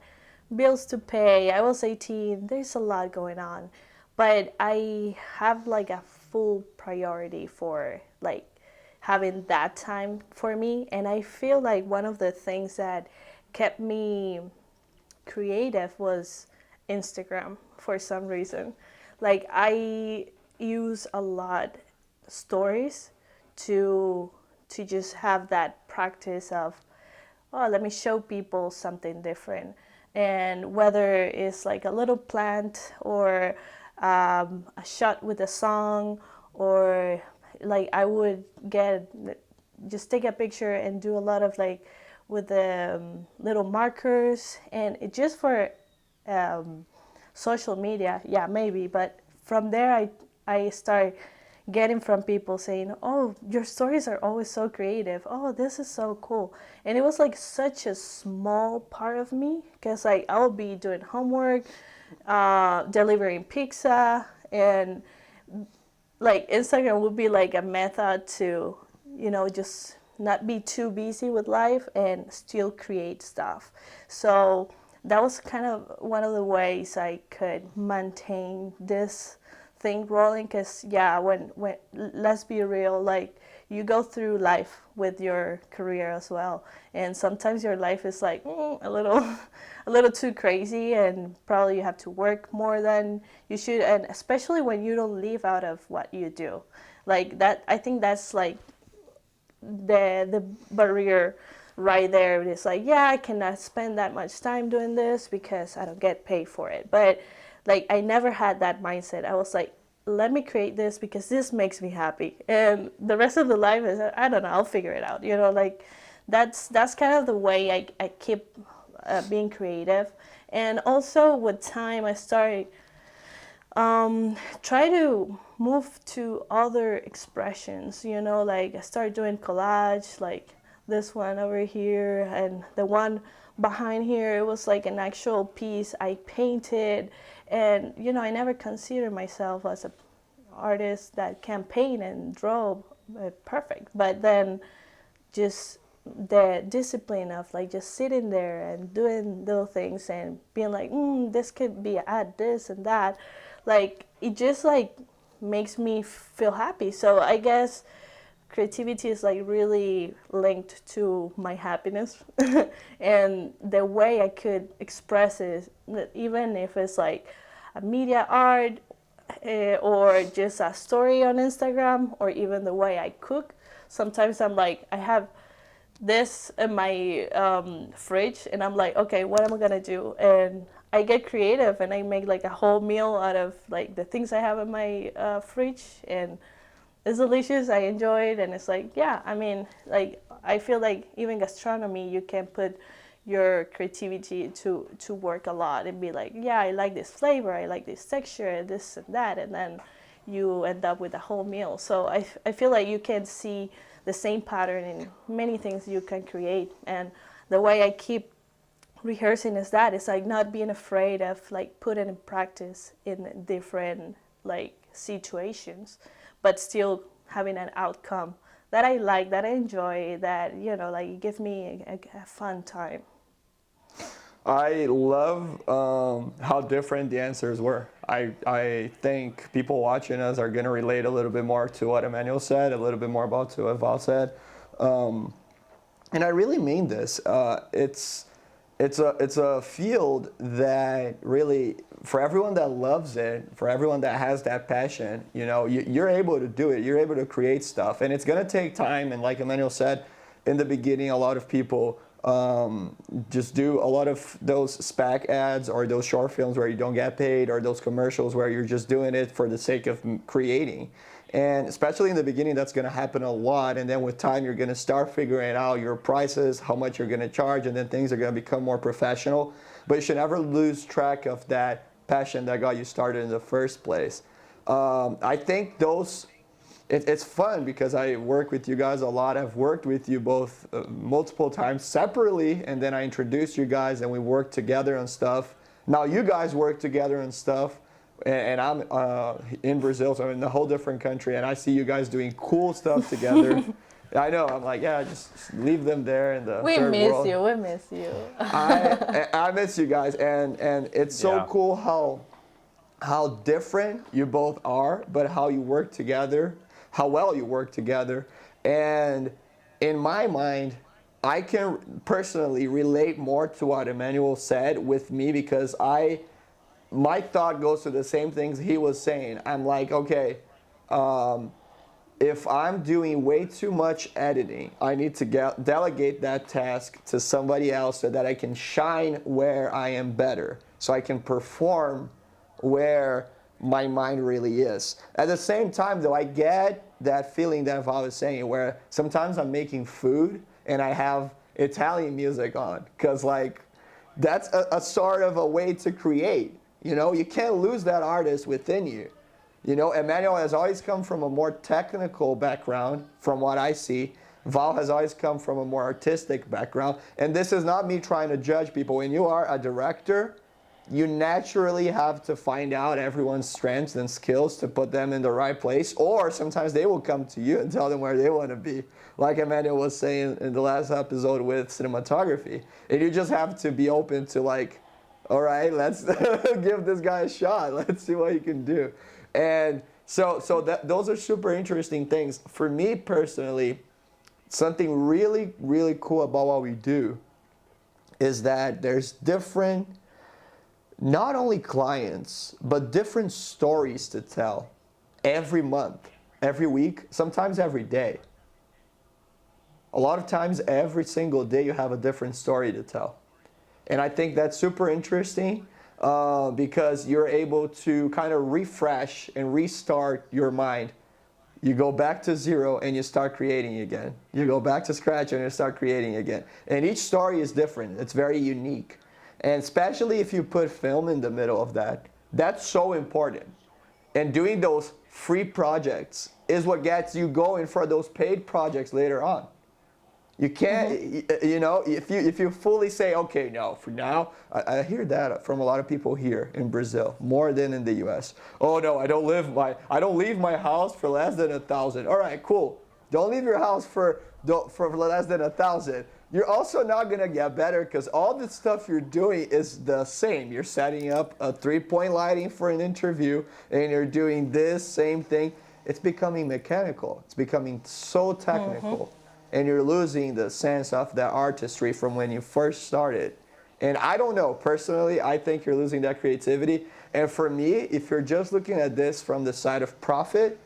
bills to pay. I was 18. There's a lot going on, but I have like a full priority for like having that time for me. And I feel like one of the things that kept me creative was Instagram for some reason. Like I use a lot stories to just have that practice of, oh, let me show people something different. And whether it's like a little plant or a shot with a song, or like I would just take a picture and do a lot of like with the little markers, and it just for social media, yeah, maybe. But from there, I start getting from people saying, oh, your stories are always so creative. Oh, this is so cool. And it was like such a small part of me, because like I'll be doing homework, delivering pizza, and like Instagram would be like a method to, just not be too busy with life and still create stuff. So that was kind of one of the ways I could maintain this thing rolling, because yeah, when let's be real, like you go through life with your career as well, and sometimes your life is like a little too crazy, and probably you have to work more than you should, and especially when you don't live out of what you do, like that. I think that's like the barrier right there. It's like, yeah, I cannot spend that much time doing this because I don't get paid for it. But like I never had that mindset. I was like, let me create this because this makes me happy, and the rest of the life is, I don't know, I'll figure it out. Like that's kind of the way I keep being creative. And also with time, I started try to move to other expressions. Like I started doing collage, like this one over here, and the one behind here, it was like an actual piece I painted. And I never considered myself as an artist that can paint and draw perfect, but then just the discipline of like just sitting there and doing little things and being like, this could be add this and that, like it just like makes me feel happy. So I guess creativity is like really linked to my happiness and the way I could express it, even if it's like a media art or just a story on Instagram, or even the way I cook. Sometimes I'm like, I have this in my fridge, and I'm like, okay, what am I gonna do? And I get creative and I make like a whole meal out of like the things I have in my fridge, and it's delicious. I enjoy it, and it's like, yeah, I mean, like I feel like even gastronomy, you can put your creativity to work a lot and be like, yeah, I like this flavor, I like this texture, this and that, and then you end up with a whole meal. So I feel like you can see the same pattern in many things you can create. And the way I keep rehearsing is that it's like not being afraid of like putting in practice in different like situations, but still having an outcome that I like, that I enjoy, that like give me a fun time. I love how different the answers were. I think people watching us are going to relate a little bit more to what Emmanuel said, a little bit more about to what Val said. And I really mean this. It's a field that really, for everyone that loves it, for everyone that has that passion, you know, you're able to do it. You're able to create stuff, and it's gonna take time. And like Emmanuel said, in the beginning, a lot of people just do a lot of those SPAC ads or those short films where you don't get paid, or those commercials where you're just doing it for the sake of creating. And especially in the beginning, that's going to happen a lot. And then with time, you're going to start figuring out your prices, how much you're going to charge, and then things are going to become more professional. But you should never lose track of that passion that got you started in the first place. I think it's fun because I work with you guys a lot. I've worked with you both multiple times separately, and then I introduced you guys and we worked together on stuff. Now you guys work together on stuff. And I'm in Brazil, so I'm in a whole different country, and I see you guys doing cool stuff together. I know, I'm like, yeah, just leave them there in the third world. We miss you. I miss you guys, and it's so cool how different you both are, but how you work together, how well you work together. And in my mind, I can personally relate more to what Emmanuel said with me, because my thought goes to the same things he was saying. I'm like, okay, if I'm doing way too much editing, I need to delegate that task to somebody else so that I can shine where I am better, so I can perform where my mind really is. At the same time, though, I get that feeling that I was saying, where sometimes I'm making food and I have Italian music on, because like that's a sort of a way to create. You know, you can't lose that artist within you. You know, Emmanuel has always come from a more technical background, from what I see. Val has always come from a more artistic background. And this is not me trying to judge people. When you are a director, you naturally have to find out everyone's strengths and skills to put them in the right place. Or sometimes they will come to you and tell them where they want to be. Like Emmanuel was saying in the last episode with cinematography. And you just have to be open to like, all right, let's give this guy a shot. Let's see what he can do. And so those are super interesting things. For me personally, something really, really cool about what we do is that there's different, not only clients, but different stories to tell every month, every week, sometimes every day. A lot of times, every single day, you have a different story to tell. And I think that's super interesting because you're able to kind of refresh and restart your mind. You go back to zero and you start creating again. You go back to scratch and you start creating again. And each story is different. It's very unique. And especially if you put film in the middle of that, that's so important. And doing those free projects is what gets you going for those paid projects later on. You can't, you know, if you fully say, okay, no, for now, I hear that from a lot of people here in Brazil, more than in the U.S. Oh no, I don't leave my house for less than 1,000. All right, cool. Don't leave your house for less than 1,000. You're also not gonna get better because all the stuff you're doing is the same. You're setting up a 3-point lighting for an interview, and you're doing this same thing. It's becoming mechanical. It's becoming so technical. And you're losing the sense of the artistry from when you first started. And I don't know, personally, I think you're losing that creativity. And for me, if you're just looking at this from the side of profit,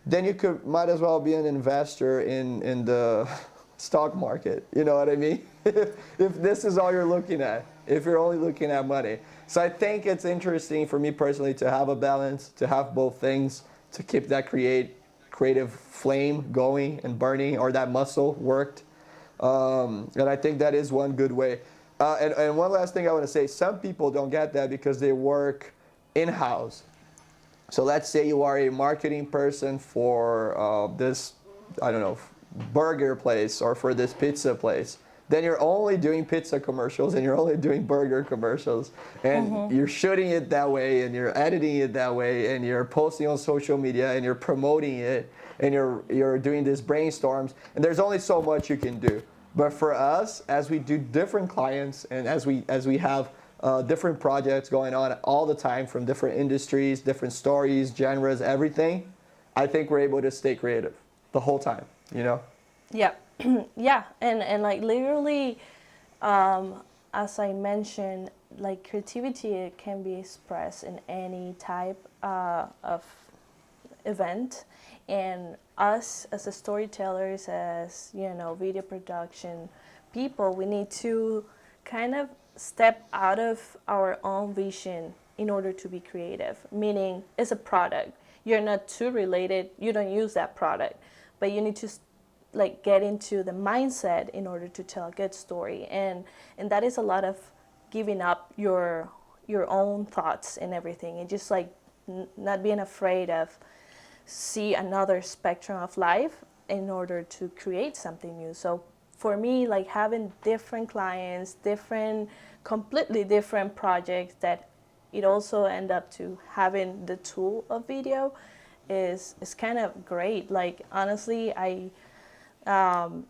then you might as well be an investor in the stock market. You know what I mean? If this is all you're looking at, if you're only looking at money. So I think it's interesting for me personally to have a balance, to have both things, to keep that creative flame going and burning, or that muscle worked. And I think that is one good way. And one last thing I want to say, some people don't get that because they work in-house. So let's say you are a marketing person for this, I don't know, burger place or for this pizza place. Then you're only doing pizza commercials and you're only doing burger commercials. And you're shooting it that way and you're editing it that way and you're posting on social media and you're promoting it and you're doing these brainstorms. And there's only so much you can do. But for us, as we do different clients and as we have different projects going on all the time from different industries, different stories, genres, everything, I think we're able to stay creative the whole time, you know? Yeah, Yeah, and like literally, as I mentioned, like creativity it can be expressed in any type of event, and us as a storytellers, as you know, video production people, we need to kind of step out of our own vision in order to be creative. Meaning, it's a product. You're not too related. You don't use that product, but you need to like get into the mindset in order to tell a good story, and that is a lot of giving up your own thoughts and everything, and just like not being afraid of see another spectrum of life in order to create something new. So for me, like having different clients, different completely different projects that it also end up to having the tool of video is kind of great. Like honestly, I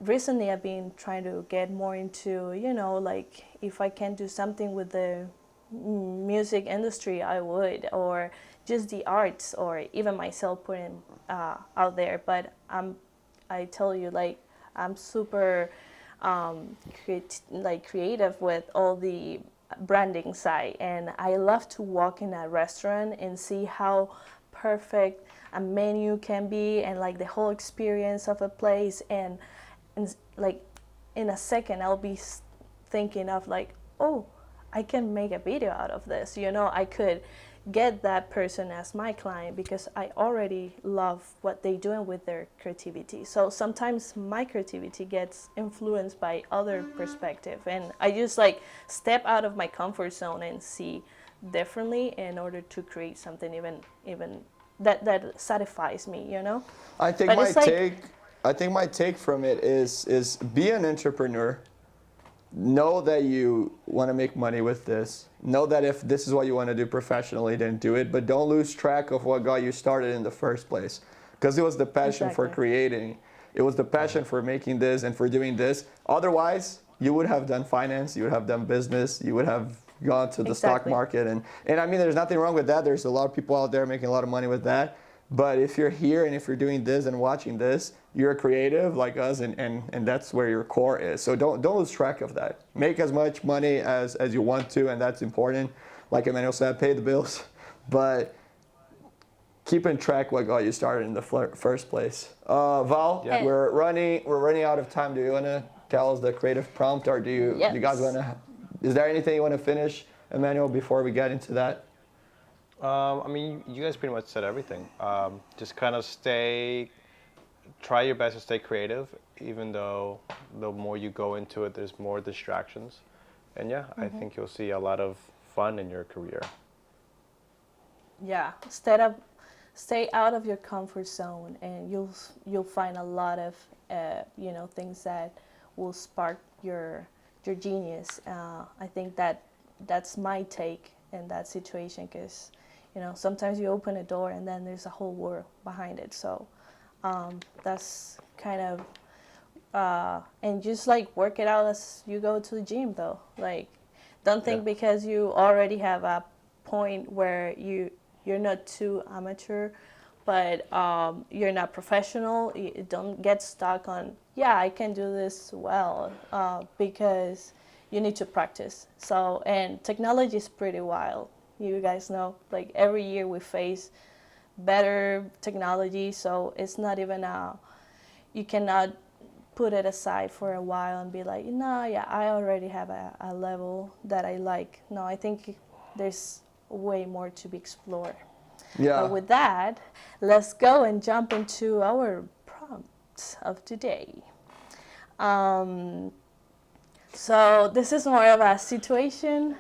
recently I've been trying to get more into, you know, like if I can do something with the music industry, I would, or just the arts, or even myself putting out there. But I tell you, like I'm super creative with all the branding side, and I love to walk in a restaurant and see how perfect a menu can be, and like the whole experience of a place, and like in a second I'll be thinking of like, oh, I can make a video out of this, you know. I could get that person as my client because I already love what they're doing with their creativity. So sometimes my creativity gets influenced by other perspective, and I just like step out of my comfort zone and see differently in order to create something even that satisfies me, you know. I think But my it's like, take, I think my take from it is be an entrepreneur. Know that you want to make money with this. Know that if this is what you want to do professionally, then do it. But don't lose track of what got you started in the first place. Because it was the passion for Exactly. creating. It was the passion for making this and for doing this. Otherwise, you would have done finance. You would have done business. You would have gone to the stock Exactly. market. And I mean, there's nothing wrong with that. There's a lot of people out there making a lot of money with that. But if you're here and if you're doing this and watching this, you're a creative like us, and that's where your core is. So don't lose track of that. Make as much money as you want to, and that's important. Like Emmanuel said, pay the bills, but keep in track what got you started in the first place. Val, Yeah. we're running out of time. Do you want to tell us the creative prompt, or do you guys want to? Is there anything you want to finish, Emmanuel, before we get into that? I mean, you guys pretty much said everything. Just kind of try your best to stay creative, even though the more you go into it, there's more distractions. And yeah, I think you'll see a lot of fun in your career. yeah, stay out of your comfort zone, and you'll find a lot of you know, things that will spark your genius. I think that's my take in that situation, because you know, sometimes you open a door and then there's a whole world behind it. So that's kind of and just like work it out as you go to the gym though. Like don't think because you already have a point where you're not too amateur, but you're not professional. You don't get stuck on, yeah, I can do this well, because you need to practice. So, and technology is pretty wild. You guys know, like every year we face better technology, so it's not even you cannot put it aside for a while and be like, no, yeah, I already have a level that I like. No, I think there's way more to be explored. Yeah. But with that, let's go and jump into our prompt of today. So this is more of a situation,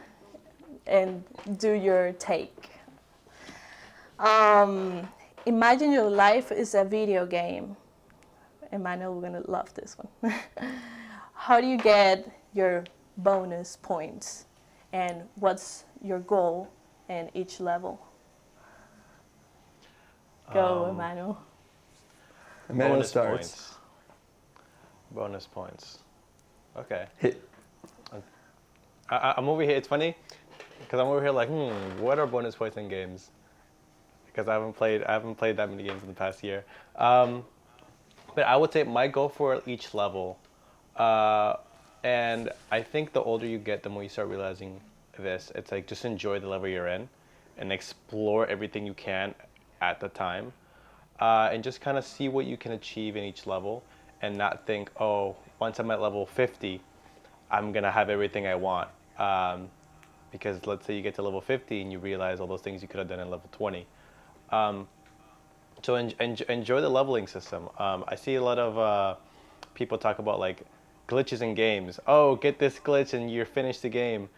and do your take. Imagine your life is a video game. Emmanuel, we're gonna love this one. How do you get your bonus points, and what's your goal in each level? Go, Emmanuel. Emmanuel Bonus starts. points. Bonus points. Okay. I'm over here. It's funny because I'm over here like, what are bonus points in games? Because I haven't played that many games in the past year. But I would say my goal for each level, uh, and I think the older you get, the more you start realizing this. It's like just enjoy the level you're in, and explore everything you can at the time, and just kind of see what you can achieve in each level, and not think, oh, once I'm at level 50, I'm gonna have everything I want. Because let's say you get to level 50 and you realize all those things you could have done in level 20. Um, so enjoy the leveling system. I see a lot of people talk about like glitches in games. Oh, get this glitch and you're finished the game.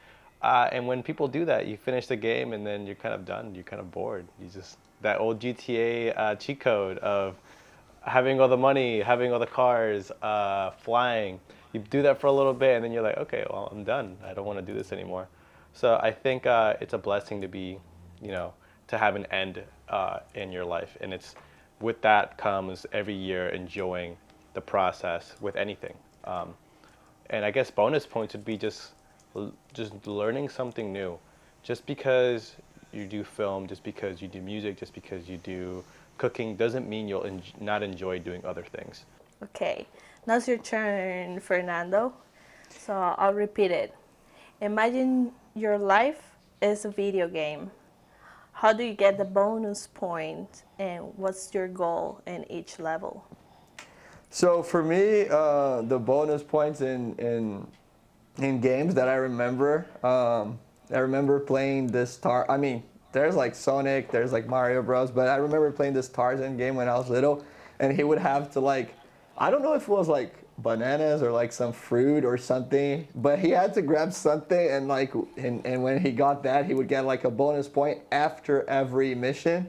And when people do that, you finish the game and then you're kind of done. You're kind of bored. You just that old GTA cheat code of having all the money, having all the cars, flying. You do that for a little bit and then you're like, okay, well, I'm done. I don't want to do this anymore. So I think it's a blessing to be, to have an end in your life, and it's with that comes every year enjoying the process with anything. And I guess bonus points would be just learning something new. Just because you do film, just because you do music, just because you do cooking doesn't mean you'll not enjoy doing other things. Okay, now it's your turn, Fernando. So I'll repeat it. Imagine your life is a video game. How do you get the bonus point, and what's your goal in each level? So for me, the bonus points in games that I remember playing this I mean, there's like Sonic, there's like Mario Bros, but I remember playing this Tarzan game when I was little, and he would have to like, I don't know if it was like bananas or like some fruit or something, but he had to grab something, and like and when he got that, he would get like a bonus point after every mission,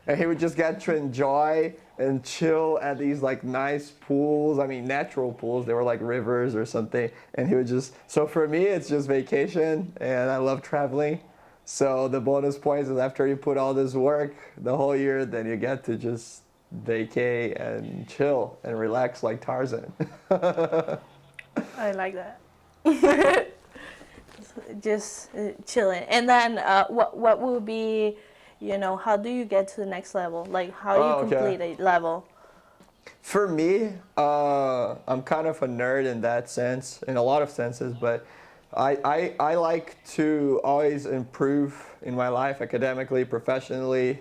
and he would just get to enjoy and chill at these like nice pools. I mean, natural pools. They were like rivers or something, and he would just. So for me, it's just vacation, and I love traveling. So the bonus points is after you put all this work the whole year, then you get to just vacay and chill and relax like Tarzan. I like that. Just chilling. And then what will be, how do you get to the next level? Like how do you complete a level? For me, I'm kind of a nerd in that sense, in a lot of senses, but I like to always improve in my life, academically, professionally,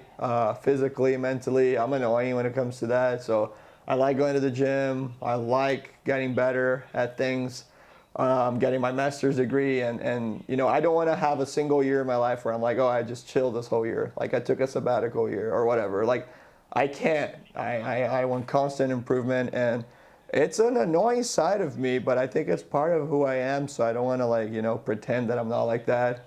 physically, mentally. I'm annoying when it comes to that, so I like going to the gym. I like getting better at things. Getting my master's degree, and I don't want to have a single year in my life where I'm like, oh, I just chilled this whole year, like I took a sabbatical year or whatever. Like I can't. I want constant improvement, and it's an annoying side of me, but I think it's part of who I am, so I don't want to pretend that I'm not like that.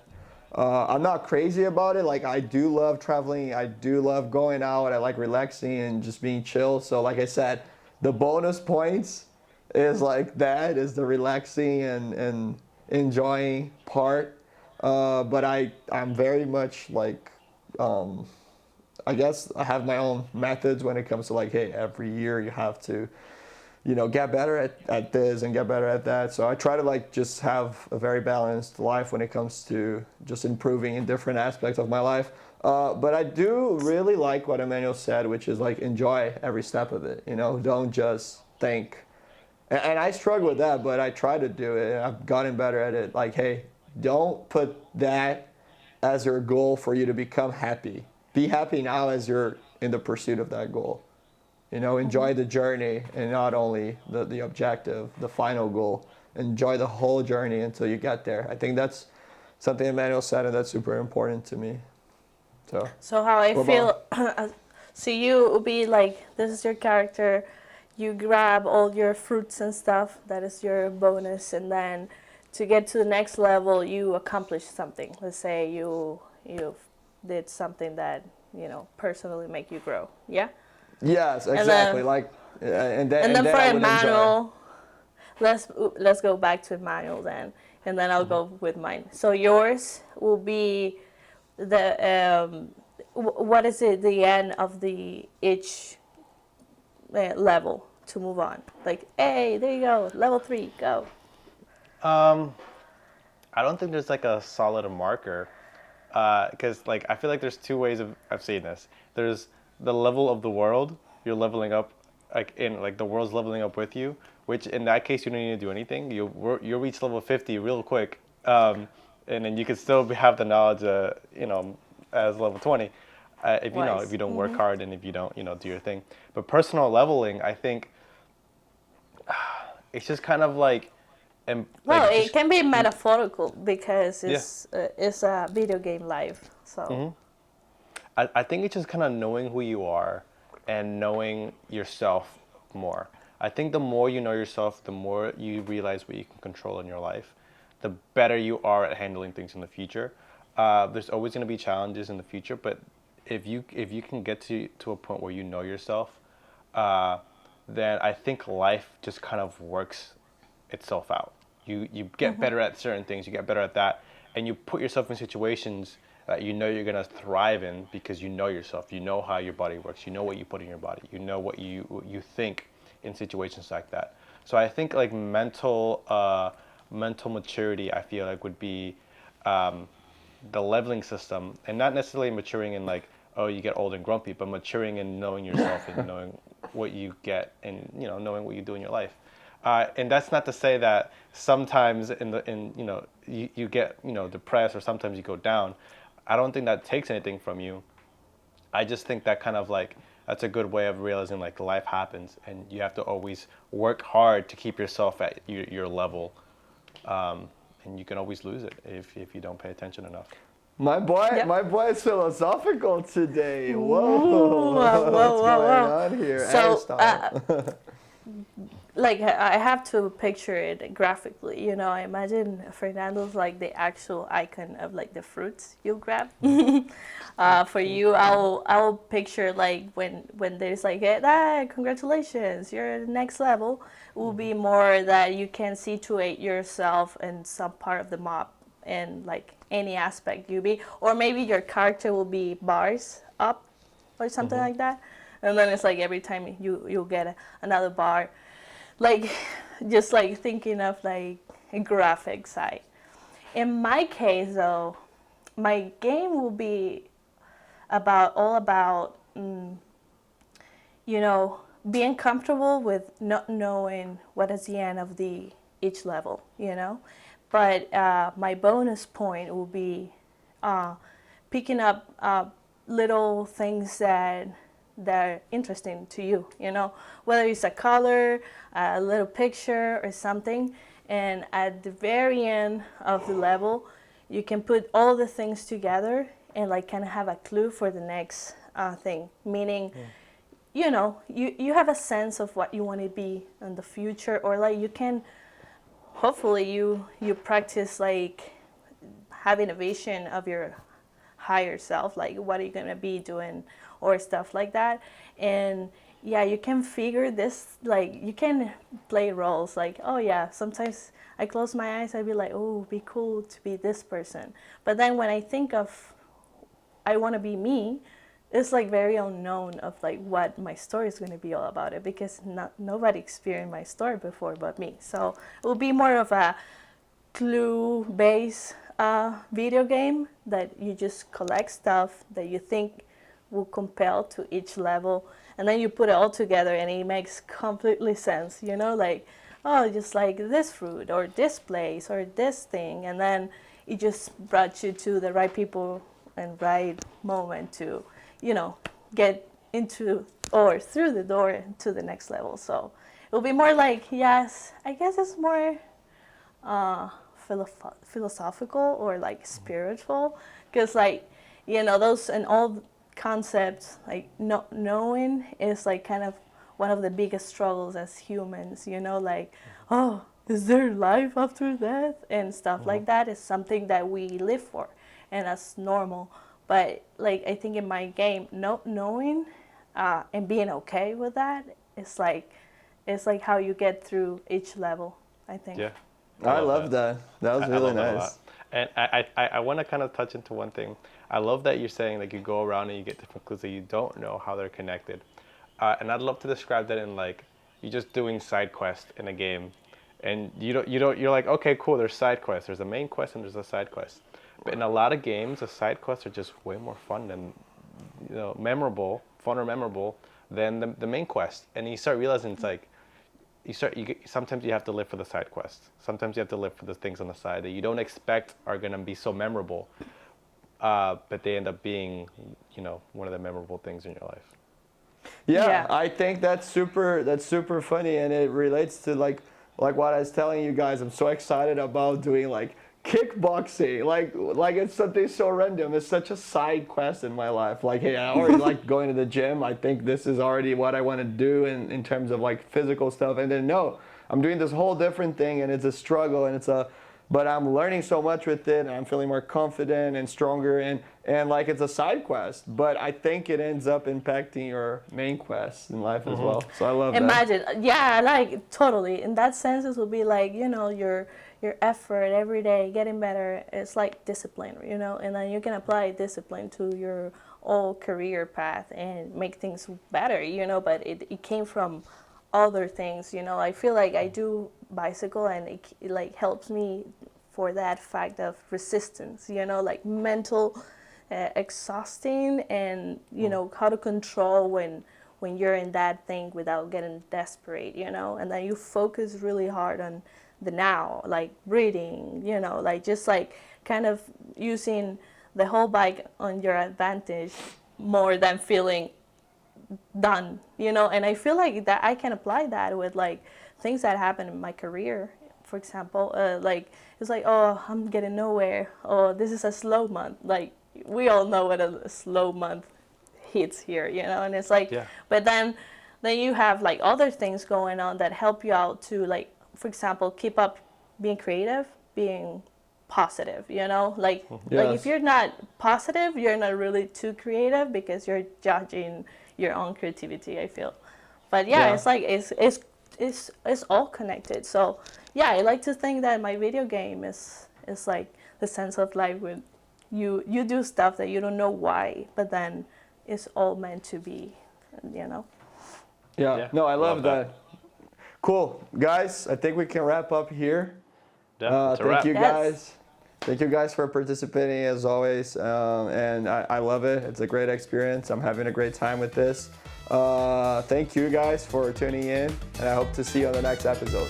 I'm not crazy about it. Like I do love traveling. I do love going out. I like relaxing and just being chill. So like I said, the bonus points is like that, is the relaxing and enjoying part. But I'm very much like, I guess I have my own methods when it comes to like, hey, every year you have to get better at this and get better at that. So I try to like just have a very balanced life when it comes to just improving in different aspects of my life. But I do really like what Emmanuel said, which is like enjoy every step of it. Don't just think. And I struggle with that, but I try to do it, and I've gotten better at it. Like, hey, don't put that as your goal for you to become happy. Be happy now as you're in the pursuit of that goal. Enjoy the journey and not only the objective, the final goal. Enjoy the whole journey until you get there. I think that's something Emmanuel said, and that's super important to me. So how I feel, so you will be like, this is your character, you grab all your fruits and stuff, that is your bonus, and then to get to the next level, you accomplish something. Let's say you did something that, personally make you grow, yeah? Yes, exactly. And then for Emmanuel, let's go back to Emmanuel then, and then I'll go with mine. So yours will be the what is it? The end of each level to move on. Like, hey, there you go, level 3, go. I don't think there's like a solid marker, because like I feel like there's two ways of seeing this. There's the level of the world. You're leveling up like in like the world's leveling up with you, which in that case you don't need to do anything. You'll reach level 50 real quick, and then you can still have the knowledge, as level 20, if you don't work hard and if you don't do your thing. But personal leveling, I think, it's just kind of like. Well, it can be metaphorical because it's a video game life. So I think it's just kind of knowing who you are and knowing yourself more. I think the more you know yourself, the more you realize what you can control in your life, the better you are at handling things in the future. There's always going to be challenges in the future, but if you can get to a point where you know yourself, then I think life just kind of works itself out. You get better at certain things, you get better at that, and you put yourself in situations that you know you're gonna thrive in because you know yourself. You know how your body works. You know what you put in your body. You know what you think in situations like that. So I think like mental maturity, I feel like would be the leveling system, and not necessarily maturing in like, oh, you get old and grumpy, but maturing in knowing yourself and knowing what you get and knowing what you do in your life. And that's not to say that sometimes you get depressed or sometimes you go down. I don't think that takes anything from you. I just think that kind of like that's a good way of realizing like life happens and you have to always work hard to keep yourself at your level, and you can always lose it if you don't pay attention enough. My boy is philosophical today. Whoa, what's going on here? So, like I have to picture it graphically, I imagine Fernando's like the actual icon of like the fruits you grab. For you, I'll picture like when there's like, hey, congratulations, you're at the next level. It will be more that you can situate yourself in some part of the map and like any aspect you be, or maybe your character will be bars up or something like that, and then it's like every time you'll get another bar. Like, just like thinking of like a graphic side. In my case, though, my game will be all about being comfortable with not knowing what is the end of each level, But my bonus point will be picking up little things that are interesting to you, whether it's a color, a little picture or something. And at the very end of the level, you can put all the things together and like kind of have a clue for the next thing. Meaning, you have a sense of what you want to be in the future, or like you can, hopefully you practice like having a vision of your higher self, like what are you going to be doing or stuff like that. And yeah, you can figure this, like you can play roles like, oh yeah, sometimes I close my eyes, I'd be like, oh, it'd be cool to be this person. But then when I think of I want to be me, it's like very unknown of like what my story is going to be all about it, because nobody experienced my story before but me. So it will be more of a clue-based video game that you just collect stuff that you think will compel to each level, and then you put it all together and it makes completely sense, like, oh, just like this fruit or this place or this thing, and then it just brought you to the right people and right moment to get into or through the door to the next level. So it will be more like, yes, I guess it's more philosophical or like spiritual, because like those and all concepts, like knowing is like kind of one of the biggest struggles as humans, like, oh, is there life after death and stuff like that is something that we live for and that's normal. But like I think in my game, knowing and being okay with that is like, it's like how you get through each level, I think. Yeah, I love that. That was really nice. And I want to kind of touch into one thing. I love that you're saying like you go around and you get different clues that you don't know how they're connected. And I'd love to describe that in like you're just doing side quests in a game, and you're like, okay, cool, there's side quests. There's a main quest and there's a side quest. But in a lot of games, the side quests are just way more fun and memorable than the main quest. And you start realizing it's like, sometimes you have to live for the side quest. Sometimes you have to live for the things on the side that you don't expect are going to be so memorable, but they end up being, one of the memorable things in your life. Yeah, I think that's super funny, and it relates to like what I was telling you guys. I'm so excited about doing like kickboxing, like it's something so random. It's such a side quest in my life. Like, hey, I already like going to the gym. I think this is already what I want to do in terms of like physical stuff. And then no, I'm doing this whole different thing, and it's a struggle, and but I'm learning so much with it, and I'm feeling more confident and stronger, and like it's a side quest, but I think it ends up impacting your main quest in life as well. So I love that. Yeah, like totally. In that sense, it will be like, your effort every day, getting better. It's like discipline, and then you can apply discipline to your whole career path and make things better, but it came from other things, I feel like I do bicycle, and it like helps me for that fact of resistance, like mental exhausting, and how to control when you're in that thing without getting desperate, and then you focus really hard on the now, like breathing, like just like kind of using the whole bike on your advantage more than feeling done, and I feel like that I can apply that with like things that happen in my career. For example, like it's like, oh, I'm getting nowhere, oh, this is a slow month. Like we all know what a slow month hits here, and it's like, but then you have like other things going on that help you out to, like, for example, keep up being creative, being positive, like if you're not positive, you're not really too creative because you're judging your own creativity, I feel. But it's like it's all connected. So I like to think that my video game is like the sense of life with you do stuff that you don't know why, but then it's all meant to be, No, I love that. Cool, guys. I think we can wrap up here. Thank you guys. Thank you guys for participating as always, and I love it. It's a great experience. I'm having a great time with this. Thank you guys for tuning in, and I hope to see you on the next episode.